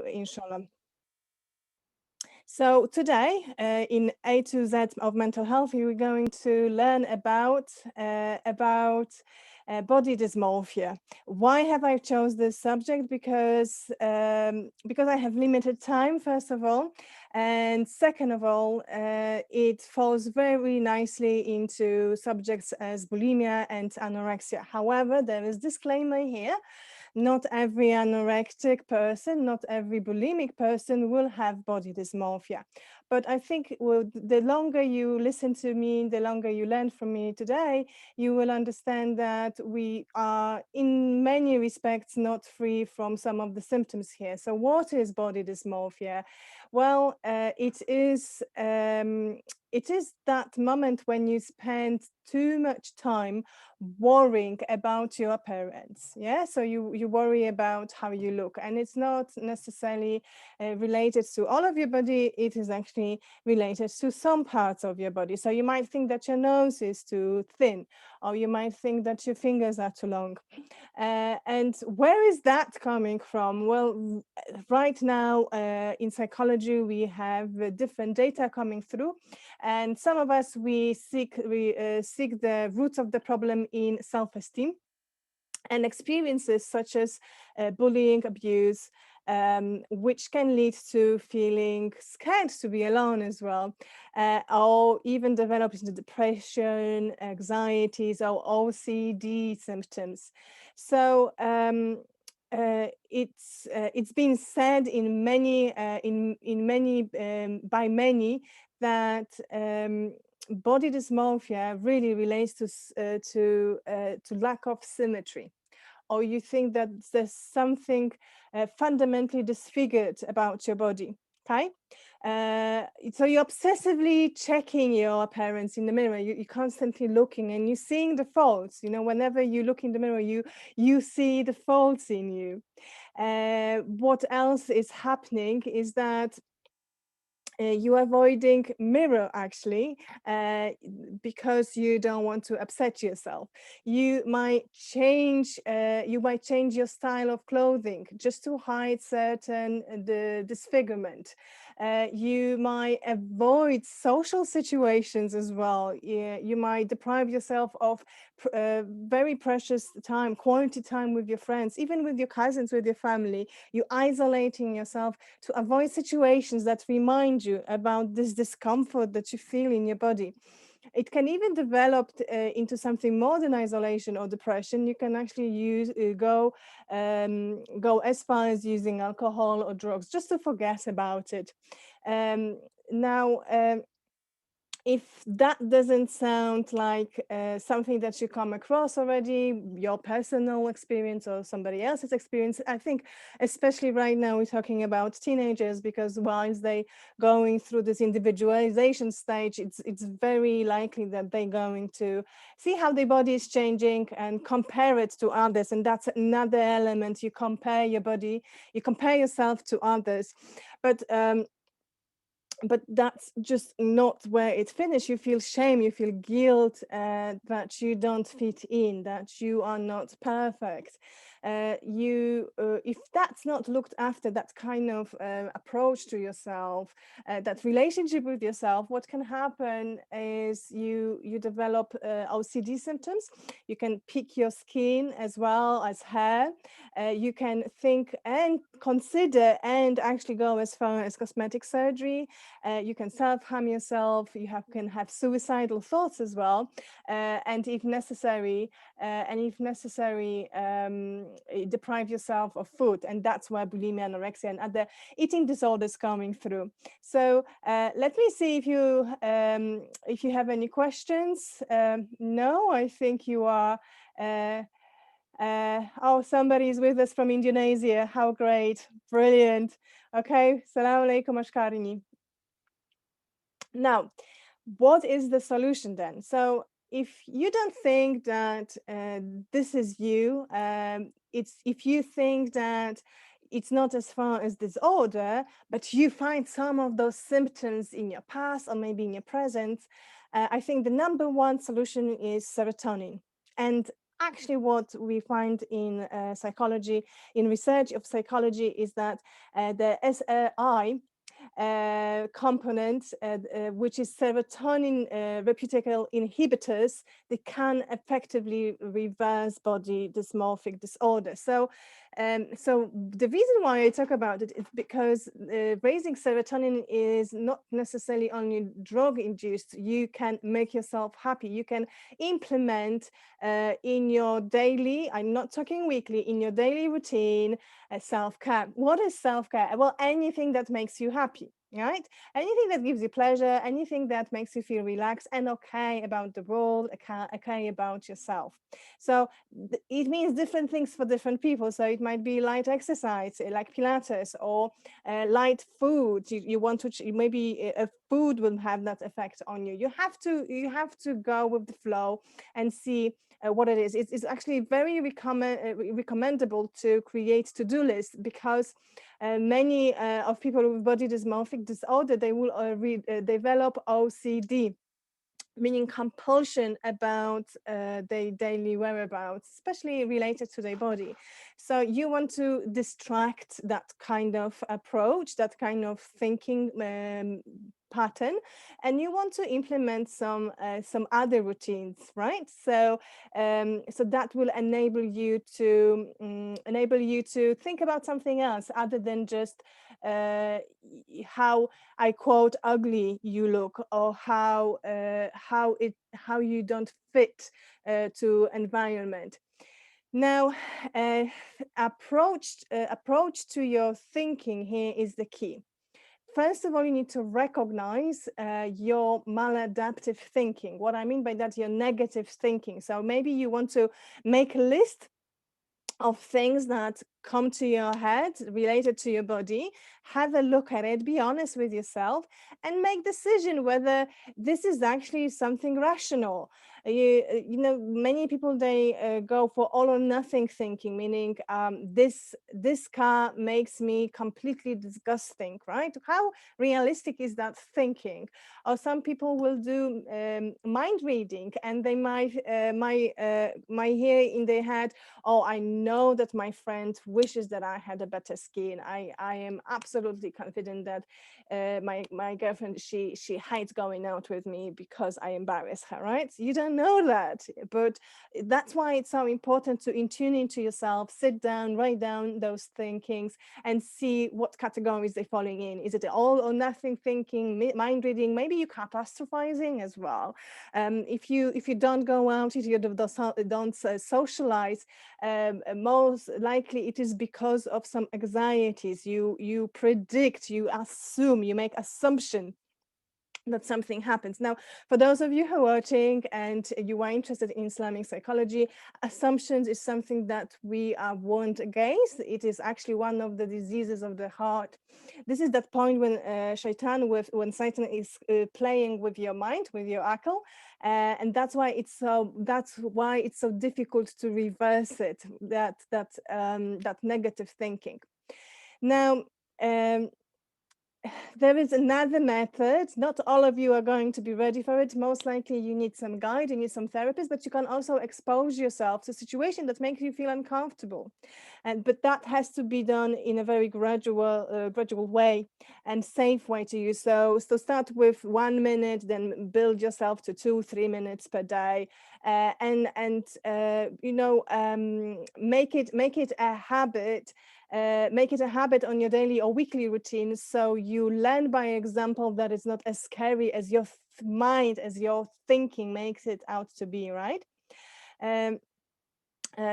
inshallah. So today, in A to Z of mental health, we're going to learn about body dysmorphia. Why have I chose this subject? Because I have limited time, first of all, and second of all, it falls very nicely into subjects as bulimia and anorexia. However, there is disclaimer here. Not every anorectic person, not every bulimic person will have body dysmorphia. But I think the longer you listen to me, the longer you learn from me today, you will understand that we are in many respects not free from some of the symptoms here. So what is body dysmorphia? Well, it is that moment when you spend too much time worrying about your appearance. Yeah, so you worry about how you look, and it's not necessarily related to all of your body. It is actually related to some parts of your body. So you might think that your nose is too thin, or you might think that your fingers are too long. And where is that coming from? Well, right now in psychology, we have different data coming through, and some of us, we seek the roots of the problem in self-esteem and experiences such as bullying, abuse, which can lead to feeling scared to be alone as well, or even develop into depression, anxieties, or OCD symptoms. So it's been said in many by many that body dysmorphia really relates to lack of symmetry, or you think that there's something fundamentally disfigured about your body. Okay, so you're obsessively checking your appearance in the mirror. You're constantly looking and you're seeing the faults. You know, whenever you look in the mirror, you see the faults in you. What else is happening is that you're avoiding mirror actually because you don't want to upset yourself. You might change your style of clothing just to hide certain the disfigurement. You might avoid social situations as well. You might deprive yourself of very precious time, quality time with your friends, even with your cousins, with your family. You're isolating yourself to avoid situations that remind you about this discomfort that you feel in your body. It can even develop into something more than isolation or depression. You can actually go as far as using alcohol or drugs just to forget about it. Now, if that doesn't sound like something that you come across already, your personal experience or somebody else's experience, I think especially right now we're talking about teenagers, because while they going through this individualization stage, it's very likely that they're going to see how their body is changing and compare it to others. And that's another element. You compare your body, you compare yourself to others. But that's just not where it finished. You feel shame, you feel guilt that you don't fit in, that you are not perfect. If that's not looked after, that kind of approach to yourself, that relationship with yourself, what can happen is you develop OCD symptoms. You can pick your skin as well as hair. You can think and consider and actually go as far as cosmetic surgery. You can self-harm yourself. Can have suicidal thoughts as well, and if necessary, deprive yourself of food. And that's where bulimia, anorexia, and other eating disorders coming through. So let me see if you have any questions. No, I think you are. Oh, somebody is with us from Indonesia. How great, brilliant. Okay, Assalamu alaikum ashkarini. Now, what is the solution then? So if you don't think that this is you, if you think that it's not as far as disorder, but you find some of those symptoms in your past or maybe in your present, I think the number one solution is serotonin. And actually what we find in psychology, in research of psychology, is that the SRI component, which is serotonin reuptake inhibitors, they can effectively reverse body dysmorphic disorder. So the reason why I talk about it is because raising serotonin is not necessarily only drug induced. You can make yourself happy. You can implement in your daily, I'm not talking weekly, in your daily routine, self-care. What is self-care? Well, anything that makes you happy, right? Anything that gives you pleasure, anything that makes you feel relaxed and okay about the world, okay about yourself. So it means different things for different people. So it might be light exercise, like Pilates, or light food. You want to, maybe a food will have that effect on you. You have to go with the flow and see what it is. It's actually very recommendable to create to-do lists, because many of people with body dysmorphic disorder, they will develop OCD, meaning compulsion about their daily whereabouts, especially related to their body. So you want to distract that kind of approach, that kind of thinking pattern, and you want to implement some other routines, right? So so that will enable you to think about something else other than just how, I quote, ugly you look, or how you don't fit to environment. Now, approach to your thinking here is the key. First of all, you need to recognize your maladaptive thinking. What I mean by that, your negative thinking. So maybe you want to make a list of things that come to your head related to your body. Have a look at it, be honest with yourself, and make decision whether this is actually something rational. You know, many people, they go for all or nothing thinking, meaning this car makes me completely disgusting, right? How realistic is that thinking? Or some people will do mind reading, and they might hear in their head, oh, I know that my friend wishes that I had a better skin. I am absolutely confident that my girlfriend, she hates going out with me because I embarrass her, right? You don't know that, but that's why it's so important to tune into yourself, sit down, write down those thinkings, and see what categories they're falling in. Is it all or nothing thinking, mind reading? Maybe you're catastrophizing as well. If you don't go out, if you don't socialize, most likely it is because of some anxieties. You predict, you assume, you make assumption that something happens. Now, for those of you who are watching and you are interested in Islamic psychology, assumptions is something that we are warned against. It is actually one of the diseases of the heart. This is that point when when Satan is playing with your mind, with your akal, and that's why it's so difficult to reverse it. That negative thinking. Now. There is another method. Not all of you are going to be ready for it. Most likely you need some guide, you need some therapist, but you can also expose yourself to a situation that makes you feel uncomfortable. But that has to be done in a very gradual way and safe way to use. So start with 1 minute, then build yourself to 2-3 minutes per day, and make it a habit. Make it a habit on your daily or weekly routine, so you learn by example that it's not as scary as your mind, as your thinking makes it out to be, right?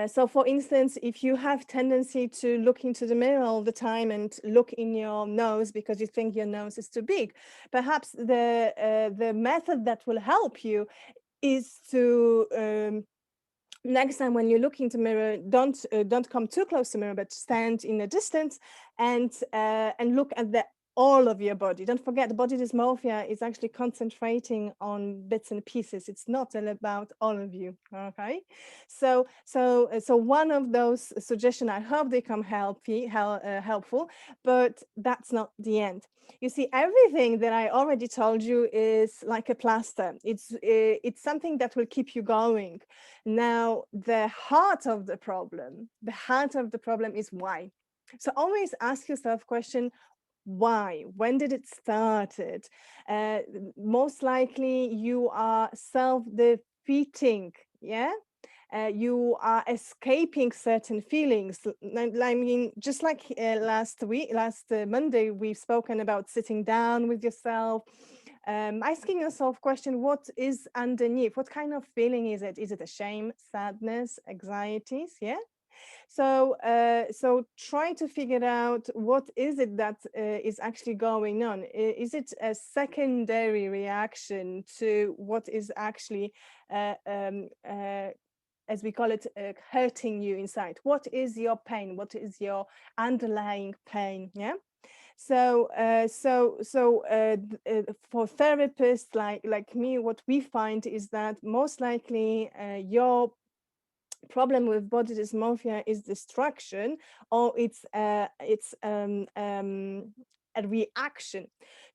So for instance, if you have tendency to look into the mirror all the time and look in your nose because you think your nose is too big, perhaps the method that will help you is to next time when you look into the mirror, don't come too close to the mirror, but stand in a distance and look at the all of your body. Don't forget, body dysmorphia is actually concentrating on bits and pieces. It's not all about all of you. Okay, so one of those suggestions, I hope they come helpful, but that's not the end. You see, everything that I already told you is like a plaster. It's something that will keep you going. Now, the heart of the problem is why. So always ask yourself question, why? When did it started? Most likely you are self-defeating, yeah? You are escaping certain feelings. I mean, just like last Monday, we've spoken about sitting down with yourself, asking yourself question, what is underneath? What kind of feeling is it? Is it a shame, sadness, anxieties? Yeah. So, so try to figure out what is it that is actually going on. Is it a secondary reaction to what is actually, as we call it, hurting you inside? What is your pain? What is your underlying pain? Yeah. So, for therapists like me, what we find is that most likely your problem with body dysmorphia is distraction, or it's a reaction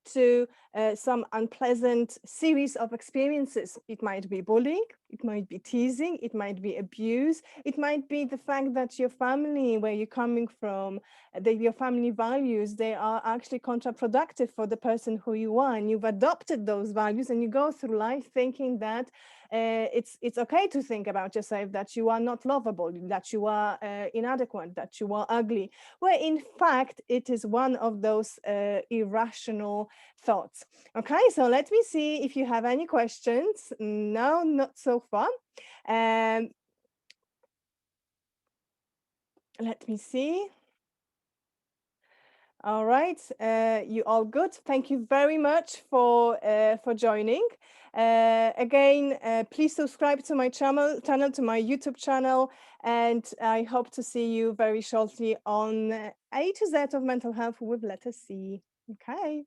to some unpleasant series of experiences. It might be bullying, it might be teasing, it might be abuse, it might be the fact that your family, where you're coming from, your family values, they are actually counterproductive for the person who you are, and you've adopted those values, and you go through life thinking that it's okay to think about yourself, that you are not lovable, that you are inadequate, that you are ugly, where in fact it is one of those irrational thoughts. Okay, so let me see if you have any questions. No, not so far. Let me see. All right, you all good? Thank you very much for joining. Again, please subscribe to my channel, to my YouTube channel, and I hope to see you very shortly on A to Z of mental health with letter C. Okay.